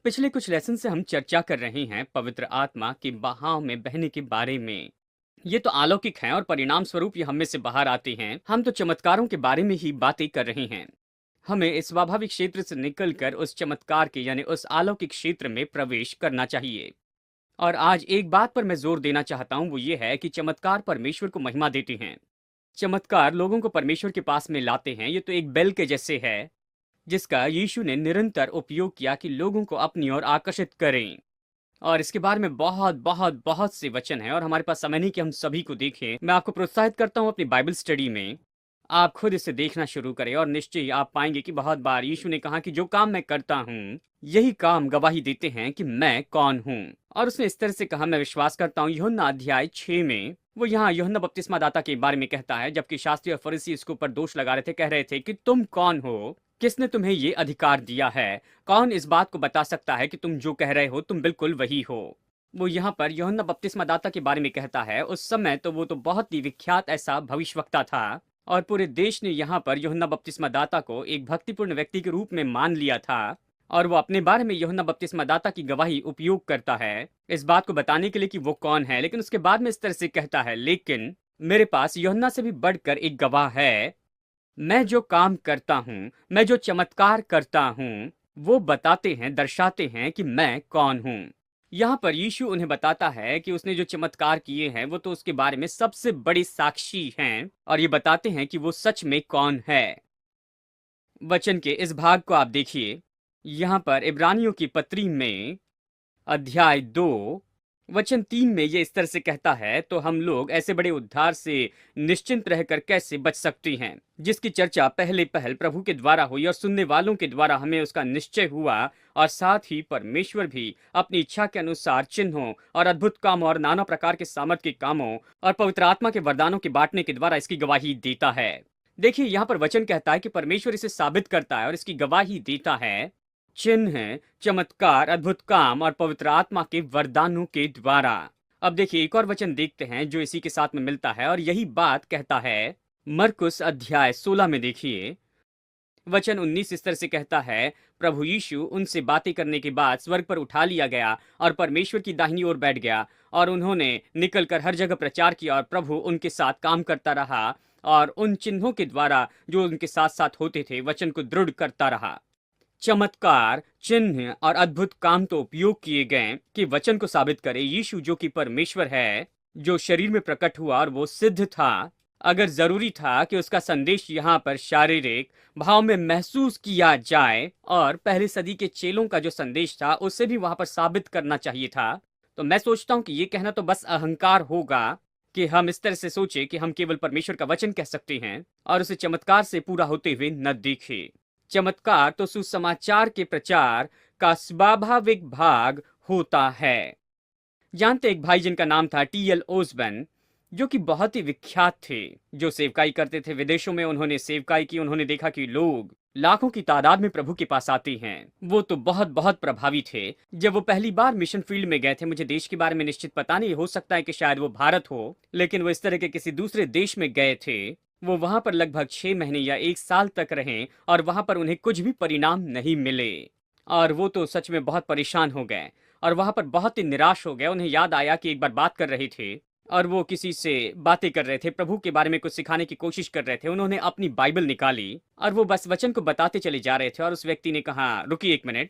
पिछले कुछ लेसन से हम चर्चा कर रहे हैं पवित्र आत्मा के बहाव में बहने के बारे में। ये तो अलौकिक है और परिणाम स्वरूप ये हम में से बाहर आते हैं। हम तो चमत्कारों के बारे में ही बातें कर रहे हैं। हमें इस स्वाभाविक क्षेत्र से निकलकर उस चमत्कार के यानी उस अलौकिक क्षेत्र में प्रवेश करना चाहिए। और आज एक बात पर मैं जोर देना चाहता हूँ, वो ये है कि चमत्कार परमेश्वर को महिमा देते हैं। चमत्कार लोगों को परमेश्वर के पास में लाते हैं। ये तो एक बेल के जैसे है जिसका यीशु ने निरंतर उपयोग किया कि लोगों को अपनी ओर आकर्षित करें। और इसके बारे में बहुत बहुत बहुत से वचन हैं और हमारे पास समय नहीं कि हम सभी को देखें। मैं आपको प्रोत्साहित करता हूँ अपनी बाइबल स्टडी में आप खुद इसे देखना शुरू करें और निश्चय ही आप पाएंगे कि बहुत बार यीशु ने कहा कि जो काम मैं करता हूँ यही काम गवाही देते हैं कि मैं कौन हूँ। और उसने इस तरह से कहा, मैं विश्वास करता हूँ यूहन्ना अध्याय 6 में वो यहाँ यूहन्ना बपतिस्मा दाता के बारे में कहता है, जबकि शास्त्री और फरीसी इसके ऊपर दोष लगा रहे थे, कह रहे थे कि तुम कौन हो, किसने तुम्हें ये अधिकार दिया है, कौन इस बात को बता सकता है कि तुम जो कह रहे हो तुम बिल्कुल वही हो। वो यहाँ पर यूहन्ना बपतिस्मा दाता के बारे में कहता है। उस समय तो वो तो बहुत ही विख्यात ऐसा भविष्यवक्ता था और पूरे देश ने यहाँ पर यूहन्ना बपतिस्मा दाता को एक भक्तिपूर्ण व्यक्ति के रूप में मान लिया था। और वो अपने बारे में यूहन्ना बपतिस्मा दाता की गवाही उपयोग करता है इस बात को बताने के लिए कि वो कौन है। लेकिन उसके बाद में इस तरह से कहता है, लेकिन मेरे पास यूहन्ना से भी बढ़कर एक गवाह है। मैं जो काम करता हूँ, मैं जो चमत्कार करता हूँ, वो बताते हैं, दर्शाते हैं कि मैं कौन हूँ। यहाँ पर यीशु उन्हें बताता है कि उसने जो चमत्कार किए हैं वो तो उसके बारे में सबसे बड़ी साक्षी हैं और ये बताते हैं कि वो सच में कौन है। वचन के इस भाग को आप देखिए। यहाँ पर इब्रानियों की पत्री में अध्याय 2 वचन 3 में ये इस तरह से कहता है, तो हम लोग ऐसे बड़े उद्धार से निश्चिंत रहकर कैसे बच सकते हैं, जिसकी चर्चा पहले पहल प्रभु के द्वारा हुई और सुनने वालों के द्वारा हमें उसका निश्चय हुआ। और साथ ही परमेश्वर भी अपनी इच्छा के अनुसार चिन्हों और अद्भुत कामों और नाना प्रकार के सामर्थ के कामों और पवित्र आत्मा के वरदानों के बांटने के द्वारा इसकी गवाही देता है। देखिए यहाँ पर वचन कहता है कि परमेश्वर इसे साबित करता है और इसकी गवाही देता है चिन्ह, चमत्कार, अद्भुत काम और पवित्र आत्मा के वरदानों के द्वारा। अब देखिए एक और वचन देखते हैं जो इसी के साथ में मिलता है और यही बात कहता है मरकुस अध्याय 16 में। देखिए वचन 19 इस तरह से कहता है, प्रभु यीशु उनसे बातें करने के बाद स्वर्ग पर उठा लिया गया और परमेश्वर की दाहिनी ओर बैठ गया। और उन्होंने निकलकर हर जगह प्रचार किया और प्रभु उनके साथ काम करता रहा और उन चिन्हों के द्वारा जो उनके साथ साथ होते थे वचन को दृढ़ करता रहा। चमत्कार, चिन्ह और अद्भुत काम तो उपयोग किए गए कि वचन को साबित करे यीशु जो कि परमेश्वर है, जो शरीर में प्रकट हुआ और वो सिद्ध था। अगर जरूरी था कि उसका संदेश यहाँ पर शारीरिक भाव में महसूस किया जाए और पहली सदी के चेलों का जो संदेश था उसे भी वहां पर साबित करना चाहिए था, तो मैं सोचता हूँ कि ये कहना तो बस अहंकार होगा कि हम इस तरह से सोचे कि हम केवल परमेश्वर का वचन कह सकते हैं और उसे चमत्कार से पूरा होते हुए न देखे। चमत्कार तो सुसमाचार के प्रचार का स्वाभाविक भाग होता है। जानते एक भाई जिनका नाम था टी.एल. ओसबर्न, जो कि बहुत ही विख्यात थे, जो सेवकाई करते थे विदेशों में। उन्होंने सेवकाई की, उन्होंने देखा कि लोग लाखों की तादाद में प्रभु के पास आते हैं। वो तो बहुत बहुत प्रभावी थे। जब वो पहली बार मिशन फील्ड में गए थे, मुझे देश के बारे में निश्चित पता नहीं, हो सकता है कि शायद वो भारत हो, लेकिन वो इस तरह के किसी दूसरे देश में गए थे। वो वहां पर लगभग 6 महीने या 1 साल तक रहे और वहां पर उन्हें कुछ भी परिणाम नहीं मिले और वो तो सच में बहुत परेशान हो गए और वहां पर बहुत ही निराश हो गए। उन्हें याद आया कि एक बार बात कर रहे थे और वो किसी से बातें कर रहे थे, प्रभु के बारे में कुछ सिखाने की कोशिश कर रहे थे। उन्होंने अपनी बाइबल निकाली और वो बस वचन को बताते चले जा रहे थे और उस व्यक्ति ने कहा, रुकिए एक मिनट,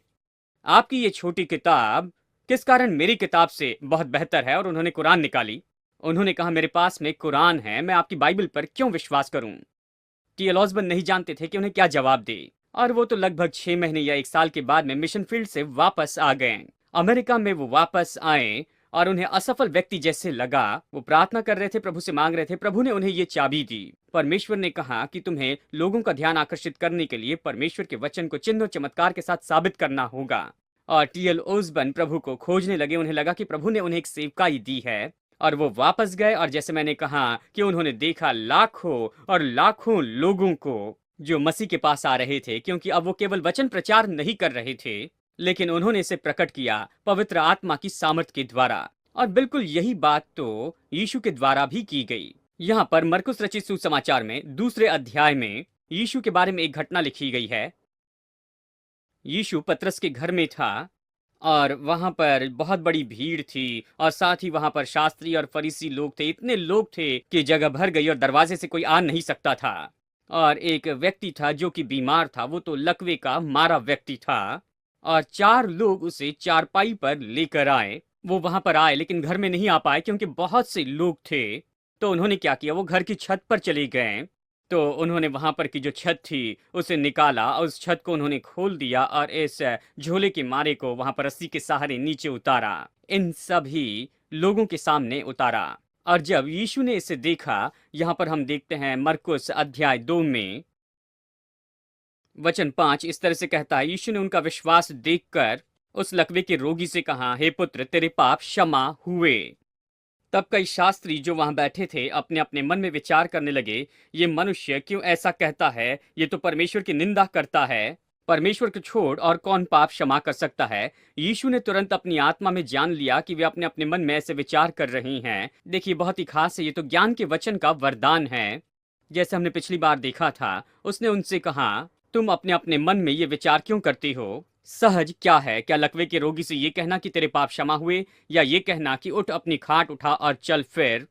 आपकी ये छोटी किताब किस कारण मेरी किताब से बहुत बेहतर है? और उन्होंने कुरान निकाली। उन्होंने कहा, मेरे पास में कुरान है, मैं आपकी बाइबल पर क्यों विश्वास करूं? टी.एल. ऑसबर्न नहीं जानते थे कि उन्हें क्या जवाब दे और वो तो लगभग 6 महीने या 1 साल के बाद में मिशन फील्ड से वापस आ गए। अमेरिका में वो वापस आए और उन्हें असफल व्यक्ति जैसे लगा। वो प्रार्थना कर रहे थे, प्रभु से मांग रहे थे, प्रभु ने उन्हें ये चाबी दी। परमेश्वर ने कहा कि तुम्हें लोगों का ध्यान आकर्षित करने के लिए परमेश्वर के वचन को चिन्ह और चमत्कार के साथ साबित करना होगा। और टी.एल. ओसबर्न प्रभु को खोजने लगे। उन्हें लगा कि प्रभु ने उन्हें एक सेवकाई दी है और वो वापस गए और जैसे मैंने कहा कि उन्होंने देखा लाखों और लाखों लोगों को जो मसीह के पास आ रहे थे, क्योंकि अब वो केवल वचन प्रचार नहीं कर रहे थे लेकिन उन्होंने इसे प्रकट किया पवित्र आत्मा की सामर्थ के द्वारा। और बिल्कुल यही बात तो यीशु के द्वारा भी की गई। यहाँ पर मरकुस रचित सुसमाचार में 2 अध्याय में यीशु के बारे में एक घटना लिखी गई है। यीशु पतरस के घर में था और वहां पर बहुत बड़ी भीड़ थी और साथ ही वहां पर शास्त्री और फरीसी लोग थे, इतने लोग थे कि जगह भर गई और दरवाजे से कोई आ नहीं सकता था। और एक व्यक्ति था जो कि बीमार था, वो तो लकवे का मारा व्यक्ति था। और 4 लोग उसे चारपाई पर लेकर आए। वो वहां पर आए लेकिन घर में नहीं आ पाए क्योंकि बहुत से लोग थे। तो उन्होंने क्या किया, वो घर की छत पर चले गए। तो उन्होंने वहां पर की जो छत थी उसे निकाला, उस छत को उन्होंने खोल दिया और इस झोले के मारे को वहां पर रस्सी के सहारे नीचे उतारा, इन सभी लोगों के सामने उतारा। और जब यीशु ने इसे देखा, यहाँ पर हम देखते हैं मरकुस अध्याय 2 में वचन 5 इस तरह से कहता है, यीशु ने उनका विश्वास देखकर उस लकवे के रोगी से कहा, हे पुत्र, तेरे पाप क्षमा हुए। तब कई शास्त्री जो वहां बैठे थे अपने अपने मन में विचार करने लगे, ये मनुष्य क्यों ऐसा कहता है, ये तो परमेश्वर की निंदा करता है। परमेश्वर को छोड़ और कौन पाप क्षमा कर सकता है। यीशु ने तुरंत अपनी आत्मा में जान लिया कि वे अपने अपने मन में ऐसे विचार कर रही हैं। देखिए, बहुत ही खास है, ये तो ज्ञान के वचन का वरदान है। जैसे हमने पिछली बार देखा था, उसने उनसे कहा, तुम अपने अपने मन में ये विचार क्यों करती हो। सहज क्या है, क्या लकवे के रोगी से ये कहना कि तेरे पाप क्षमा हुए, या ये कहना कि उठ, अपनी खाट उठा और चल फिर।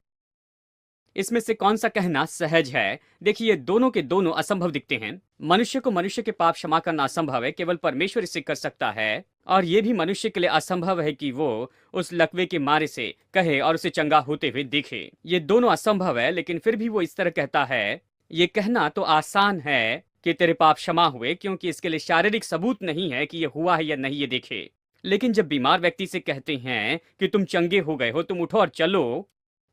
इसमें से कौन सा कहना सहज है। देखिए, ये दोनों के दोनों असंभव दिखते हैं। मनुष्य को मनुष्य के पाप क्षमा करना असंभव है, केवल परमेश्वर इसे कर सकता है। और ये भी मनुष्य के लिए असंभव है कि वो उस लकवे के मारे से कहे और उसे चंगा होते हुए दिखे। ये दोनों असंभव है, लेकिन फिर भी वो इस तरह कहता है। ये कहना तो आसान है कि तेरे पाप क्षमा हुए, क्योंकि इसके लिए शारीरिक सबूत नहीं है कि ये हुआ है या नहीं ये देखे। लेकिन जब बीमार व्यक्ति से कहते हैं कि तुम चंगे हो गए हो, तुम उठो और चलो,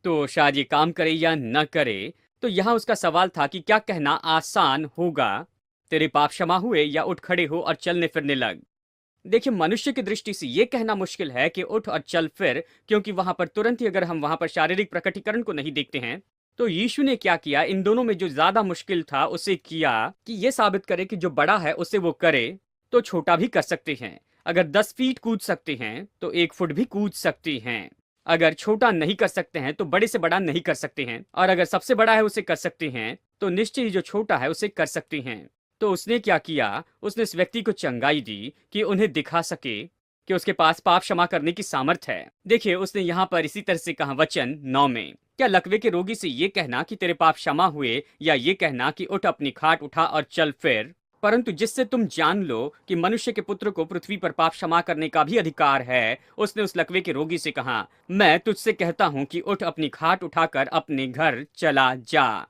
तो शायद ये काम करे या न करे। तो यहाँ उसका सवाल था कि क्या कहना आसान होगा, तेरे पाप क्षमा हुए, या उठ खड़े हो और चलने फिरने लग। देखिए, मनुष्य की दृष्टि से ये कहना मुश्किल है कि उठ और चल फिर, क्योंकि वहां पर तुरंत ही अगर हम वहां पर शारीरिक प्रकटीकरण को नहीं देखते हैं। तो यीशु ने क्या किया, इन दोनों में जो ज्यादा मुश्किल था उसे किया कि ये साबित करे कि जो बड़ा है उसे वो करे, तो छोटा भी कर सकते हैं। अगर 10 फीट कूद सकते हैं तो 1 फुट भी कूद सकते हैं। अगर छोटा नहीं कर सकते हैं तो बड़े से बड़ा नहीं कर सकते हैं, और अगर सबसे बड़ा है उसे कर सकते हैं, तो निश्चय ही जो छोटा है उसे कर सकते हैं। तो उसने क्या किया, उसने इस व्यक्ति को चंगाई दी कि उन्हें दिखा सके कि उसके पास पाप क्षमा करने की सामर्थ है। देखिए, उसने यहाँ पर इसी तरह से कहा वचन 9 में, क्या लकवे के रोगी से ये कहना कि तेरे पाप क्षमा हुए, या ये कहना कि उठ, अपनी खाट उठा और चल फिर। परंतु जिससे तुम जान लो कि मनुष्य के पुत्र को पृथ्वी पर पाप क्षमा करने का भी अधिकार है, उसने उस लकवे के रोगी से कहा, मैं तुझसे कहता हूं कि उठ, अपनी खाट उठाकर अपने घर चला जा।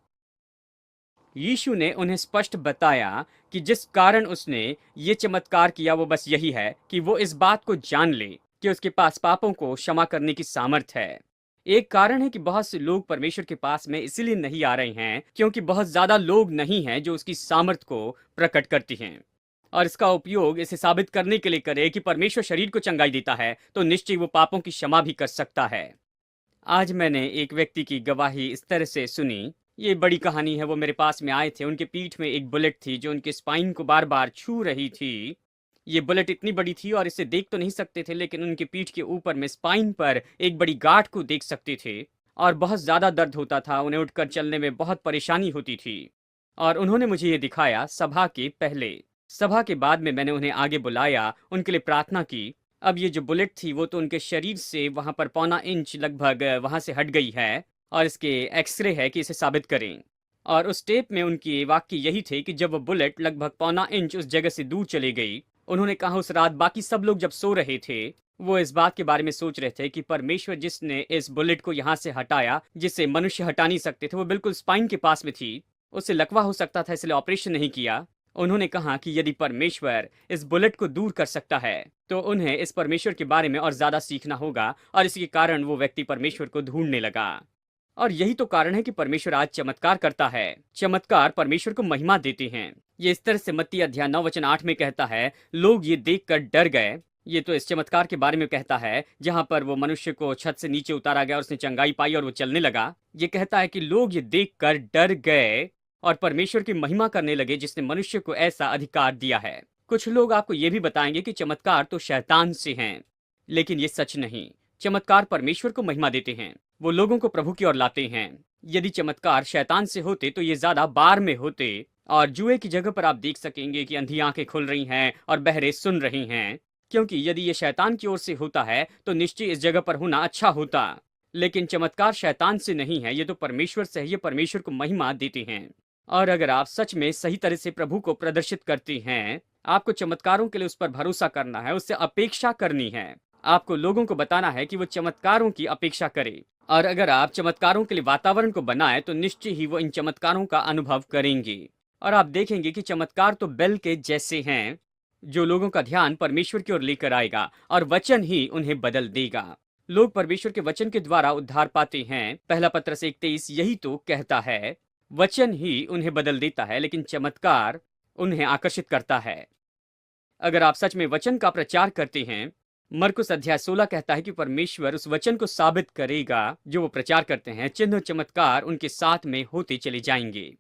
यीशु ने उन्हें स्पष्ट बताया कि जिस कारण उसने ये चमत्कार किया वो बस यही है कि वो इस बात को जान ले कि उसके पास पापों को क्षमा करने की सामर्थ है। एक कारण है कि बहुत से लोग परमेश्वर के पास में इसीलिए नहीं आ रहे हैं क्योंकि बहुत ज्यादा लोग नहीं हैं जो उसकी सामर्थ को प्रकट करती हैं, और इसका उपयोग इसे साबित करने के लिए करे कि परमेश्वर शरीर को चंगाई देता है तो निश्चय वो पापों की क्षमा भी कर सकता है। आज मैंने एक व्यक्ति की गवाही इस तरह से सुनी। ये बड़ी कहानी है। वो मेरे पास में आए थे, उनके पीठ में एक बुलेट थी जो उनके स्पाइन को बार बार छू रही थी। ये बुलेट इतनी बड़ी थी और इसे देख तो नहीं सकते थे, लेकिन उनके पीठ के ऊपर में स्पाइन पर एक बड़ी गांठ को देख सकते थे, और बहुत ज्यादा दर्द होता था। उन्हें उठकर चलने में बहुत परेशानी होती थी, और उन्होंने मुझे ये दिखाया सभा के पहले। सभा के बाद में मैंने उन्हें आगे बुलाया, उनके लिए प्रार्थना की। अब ये जो बुलेट थी वो तो उनके शरीर से वहां पर 1.25 इंच लगभग वहां से हट गई है, और इसके एक्सरे है कि इसे साबित करें। और उस टेप में उनकी वाक्य यही थे कि जब वो बुलेट लगभग 1.25 इंच उस जगह से दूर चली गई, उन्होंने कहा उस रात बाकी सब लोग जब सो रहे थे, वो इस बात के बारे में सोच रहे थे कि परमेश्वर जिसने इस बुलेट को यहाँ से हटाया, जिसे मनुष्य हटा नहीं सकते थे, वो बिल्कुल स्पाइन के पास में थी, उससे लकवा हो सकता था, इसलिए ऑपरेशन नहीं किया। उन्होंने कहा कि यदि परमेश्वर इस बुलेट को दूर कर सकता है तो उन्हें इस परमेश्वर के बारे में और ज्यादा सीखना होगा, और इसी के कारण वो व्यक्ति परमेश्वर को ढूंढने लगा। और यही तो कारण है कि परमेश्वर आज चमत्कार करता है। चमत्कार परमेश्वर को महिमा देते हैं। ये इस तरह से मत्ती अध्याय 9 वचन 8 में कहता है, लोग ये देखकर डर गए। ये तो इस चमत्कार के बारे में कहता है जहां पर वो मनुष्य को छत से नीचे उतारा गया, उसने चंगाई पाई और वो चलने लगा। ये कहता है कि लोग ये देखकर डर गए और परमेश्वर की महिमा करने लगे जिसने मनुष्य को ऐसा अधिकार दिया है। कुछ लोग आपको ये भी बताएंगे कि चमत्कार तो शैतान से हैं, लेकिन ये सच नहीं। चमत्कार परमेश्वर को महिमा देते हैं, वो लोगों को प्रभु की ओर लाते हैं। यदि चमत्कार शैतान से होते तो ये ज्यादा बार में होते, और जुए की जगह पर आप देख सकेंगे कि अंधी आंखें खुल रही हैं और बहरे सुन रही हैं, क्योंकि यदि ये शैतान की ओर से होता है तो निश्चय इस जगह पर होना अच्छा होता। लेकिन चमत्कार शैतान से नहीं है, ये तो परमेश्वर से है, ये परमेश्वर को महिमा देते हैं। और अगर आप सच में सही तरह से प्रभु को प्रदर्शित करती हैं, आपको चमत्कारों के लिए उस पर भरोसा करना है, उससे अपेक्षा करनी है। आपको लोगों को बताना है कि वो चमत्कारों की अपेक्षा करें। और अगर आप चमत्कारों के लिए वातावरण को बनाए तो निश्चय ही वो इन चमत्कारों का अनुभव करेंगे। और आप देखेंगे कि चमत्कार तो बेल के जैसे हैं, जो लोगों का ध्यान परमेश्वर की ओर लेकर आएगा और वचन ही उन्हें बदल देगा। लोग परमेश्वर के वचन के द्वारा उद्धार पाते हैं। पहला पत्रस 1:23 यही तो कहता है, वचन ही उन्हें बदल देता है, लेकिन चमत्कार उन्हें आकर्षित करता है। अगर आप सच में वचन का प्रचार करते हैं, मरकुस अध्याय 16 कहता है कि परमेश्वर उस वचन को साबित करेगा जो वो प्रचार करते हैं। चिन्ह चमत्कार उनके साथ में होते चले जाएंगे।